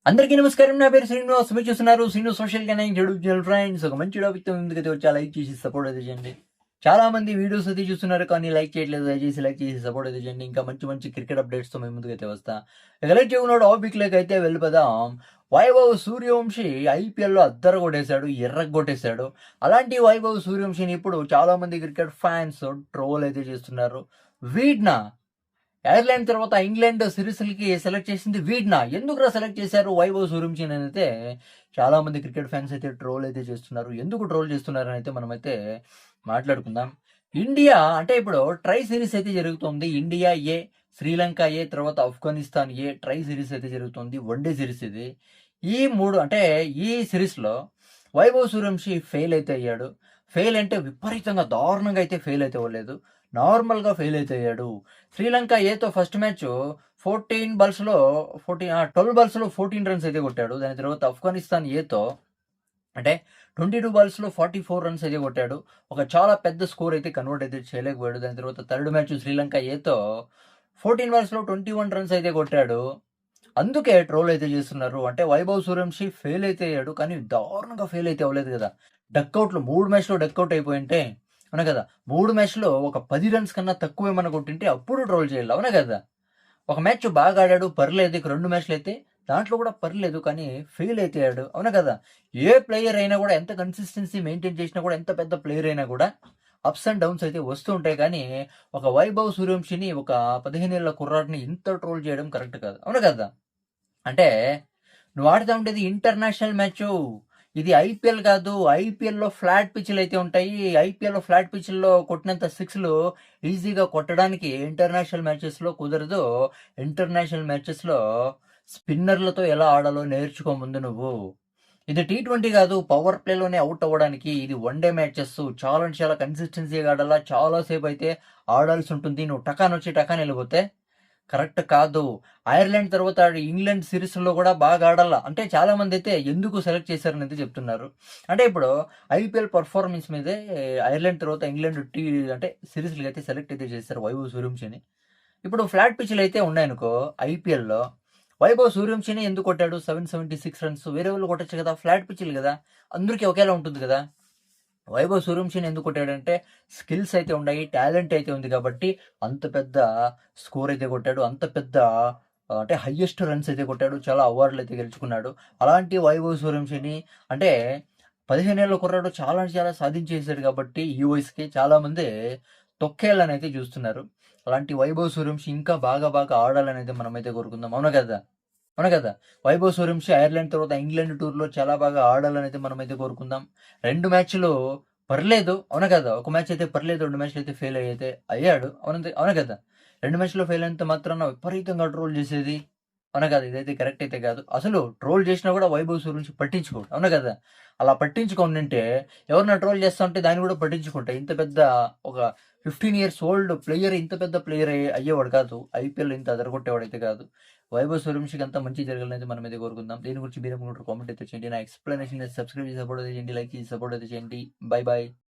అందరికీ నమస్కారం. నా పేరు శ్రీనివాస్. మీరు చూస్తున్నారు Srinu social connect YouTube channel. Friends, ఒక మంచి టాపిక్‌తో ముందుకైతే వచ్చా. లైక్ చేసి సపోర్ట్ అయితే చేయండి. చాలా మంది వీడియోస్ అయితే చూస్తున్నారు కానీ లైక్ చేయట్లేదు. దయచేసి లైక్ చేసి సపోర్ట్ అయితే చేయండి. ఇంకా మంచి మంచి క్రికెట్ అప్డేట్స్‌తో మీ ముందుకైతే వస్తా. ఇక లేట్ చేయకుండా టాపిక్‌లోకైతే వెళ్ళిపోదాం. వైభవ్ సూర్యవంశి ఐపీఎల్‌లో అద్దరగొట్టేసాడు. ఎర్రగొట్టేసాడు. అలాంటి వైభవ్ సూర్యవంశిని ఇప్పుడు చాలా మంది క్రికెట్ ఫ్యాన్స్ ట్రోల్ అయితే చేస్తున్నారు. వీడ్నా ఐర్లాండ్ తర్వాత ఇంగ్లాండ్ సిరీస్‌లకి సెలెక్ట్ చేసింది వీడ్నా? ఎందుకురా సెలెక్ట్ చేశారు వైభవ్ సూర్యవంశిని అనైతే చాలా మంది క్రికెట్ ఫ్యాన్స్ అయితే ట్రోల్ అయితే చేస్తున్నారు. ఎందుకు ట్రోల్ చేస్తున్నారని అయితే మనమైతే మాట్లాడుకుందాం. ఇండియా అంటే ఇప్పుడు ట్రై సిరీస్ అయితే జరుగుతుంది. ఇండియా ఏ, శ్రీలంక ఏ, తర్వాత ఆఫ్ఘనిస్తాన్ ఏ ట్రై సిరీస్ అయితే జరుగుతుంది. వన్‌డే సిరీస్ ఇది. ఈ 3 అంటే ఈ సిరీస్‌లో వైభవ్ సూర్యవంశి ఫెయిల్ అయితే అయ్యాడు. ఫెయిల్ అంటే విపరీతంగా దారుణంగా అయితే ఫెయిల్ అయితే అవ్వలేదు. నార్మల్‌గా ఫెయిల్ అయితే అయ్యాడు. శ్రీలంక ఏతో ఫస్ట్ మ్యాచ్ 14 బాల్స్‌లో 12 బాల్స్‌లో 14 రన్స్ అయితే కొట్టాడు. దాని తర్వాత ఆఫ్ఘనిస్తాన్ ఏతో అంటే 22 బాల్స్‌లో 44 రన్స్ అయితే కొట్టాడు. ఒక చాలా పెద్ద స్కోర్ అయితే కన్వర్ట్ అయితే చేయలేకపోయాడు. దాని తర్వాత థర్డ్ మ్యాచ్ శ్రీలంక ఏతో 14 బాల్స్‌లో 21 రన్స్ అయితే కొట్టాడు. అందుకే ట్రోల్ అయితే చేస్తున్నారు. అంటే వైభవ్ సూర్యవంశి ఫెయిల్ అయితే అయ్యాడు. కానీ దారుణంగా ఫెయిల్ అయితే అవ్వలేదు కదా! డకౌట్‌లు 3 మ్యాచ్‌లో డకౌట్ అయిపోయుంటే అవునా కదా! 3 మ్యాచ్‌లో ఒక 10 రన్స్ కన్నా తక్కువేమన్నా కొట్టింటే అప్పుడు ట్రోల్ చేయాలి. అవునా కదా! ఒక మ్యాచ్ బాగా ఆడాడు పర్లేదు. ఇక 2 మ్యాచ్‌లయితే దాంట్లో కూడా పర్లేదు. కానీ ఫెయిల్ అయితే అయ్యాడు. అవునా కదా! ఏ ప్లేయర్ అయినా కూడా ఎంత కన్సిస్టెన్సీ మెయింటైన్ చేసినా కూడా ఎంత పెద్ద ప్లేయర్ అయినా కూడా అప్స్ అండ్ డౌన్స్ అయితే వస్తూ ఉంటాయి. కానీ ఒక వైభవ్ సూర్యవంశిని ఒక 15 ఏళ్ల కుర్రాడిని ఇంత ట్రోల్ చేయడం కరెక్ట్ కాదు. అవునా కదా! అంటే నువ్వు ఆడుతా ఉండేది ఇంటర్నేషనల్ మ్యాచు. ఇది ఐపీఎల్ కాదు. ఐపీఎల్‌లో ఫ్లాట్ పిచ్‌లు అయితే ఉంటాయి. ఐపీఎల్‌లో ఫ్లాట్ పిచ్‌ల్లో కొట్టినంత సిక్స్‌లు ఈజీగా కొట్టడానికి ఇంటర్నేషనల్ మ్యాచెస్‌లో కుదరదు. ఇంటర్నేషనల్ మ్యాచెస్‌లో స్పిన్నర్‌లతో ఎలా ఆడాలో నేర్చుకో ముందు నువ్వు. ఇది టీ20 కాదు. పవర్ ప్లేలోనే ఔట్ అవ్వడానికి. ఇది వన్ డే మ్యాచెస్. చాలా అంటే చాలా కన్సిస్టెన్సీగా ఆడాలా. చాలా సేపు అయితే ఆడాల్సి ఉంటుంది. నువ్వు టకానొచ్చి టకాన ఎళ్ళిపోతే కరెక్ట్ కాదు. ఐర్లాండ్ తర్వాత ఇంగ్లాండ్ సిరీస్‌లో కూడా బాగా ఆడాల. అంటే చాలామందైతే ఎందుకు సెలెక్ట్ చేశారనైతే చెప్తున్నారు. అంటే ఇప్పుడు ఐపీఎల్ పెర్ఫార్మన్స్ మీదే ఐర్లాండ్ తర్వాత ఇంగ్లాండ్ అంటే సిరీస్‌లకైతే సెలెక్ట్ అయితే చేశారు వైభవ్ సూర్యవంశిని. ఇప్పుడు ఫ్లాట్ పిచ్‌లయితే ఉన్నాయనుకో ఐపీఎల్‌లో వైభవ్ సూర్యవంశిని ఎందుకు కొట్టాడు 776 రన్స్. వేరే వాళ్ళు కొట్టొచ్చు కదా! ఫ్లాట్ పిచ్‌లు కదా! అందరికి ఒకేలా ఉంటుంది కదా! వైభవ్ సూర్యవంశిని ఎందుకు కొట్టాడంటే స్కిల్స్ అయితే ఉన్నాయి. టాలెంట్ అయితే ఉంది కాబట్టి అంత పెద్ద స్కోర్ అయితే కొట్టాడు. అంత పెద్ద అంటే హైయెస్ట్ రన్స్ అయితే కొట్టాడు. చాలా అవార్డులు అయితే గెలుచుకున్నాడు. అలాంటి వైభవ్ సూర్యవంశిని అంటే 15 ఏళ్ల కుర్రాడు చాలా అంటే చాలా సాధించేసాడు కాబట్టి ఈ వయసుకి చాలామంది తొక్కేయాలని అయితే చూస్తున్నారు. అలాంటి వైభవ్ సూర్యవంశి ఇంకా బాగా బాగా ఆడాలని అయితే మనమైతే కోరుకుందాం. అవునా కదా! అవునా కదా! వైభవ్ సూర్యవంశి ఐర్లాండ్ తర్వాత ఇంగ్లాండ్ టూర్‌లో చాలా బాగా ఆడాలనైతే మనమైతే కోరుకుందాం. 2 మ్యాచ్‌లు పర్లేదు. అవునా కదా! ఒక మ్యాచ్ అయితే పర్లేదు. 2 మ్యాచ్‌లు అయితే ఫెయిల్ అయితే అయ్యాడు. అవునా కదా! 2 మ్యాచ్‌లో ఫెయిల్ అయినంత మాత్రాన విపరీతంగా ట్రోల్ చేసేది. అవునా కదా! ఇదైతే కరెక్ట్ అయితే కాదు. అసలు ట్రోల్ చేసినా కూడా వైభవ్ సూర్యవంశి పట్టించుకోడు. అవునా కదా! అలా పట్టించుకోనుంటే ఎవరైనా ట్రోల్ చేస్తా ఉంటే దాన్ని కూడా పట్టించుకుంటా. ఇంత పెద్ద ఒక 15 ఇయర్స్ ఓల్డ్ ప్లేయర్ ఇంత పెద్ద ప్లేయర్ అయ్యేవాడు కాదు. ఐపీఎల్‌లో ఇంత అదరగొట్టేవాడైతే కాదు. వైభవ్ సూర్యవంశికి అంతా మంచి జరగాలనైతే మనమైతే కోరుకుందాం. దీని గురించి మీరేమనుకుంటారో కామెంట్ అయితే చేయండి. నా ఎక్స్‌ప్లనేషన్ సబ్స్క్రైబ్ చేసి సపోర్ట్ అయితే చేయండి. లైక్ చేసి సపోర్ట్ అయితే చేయండి. By by.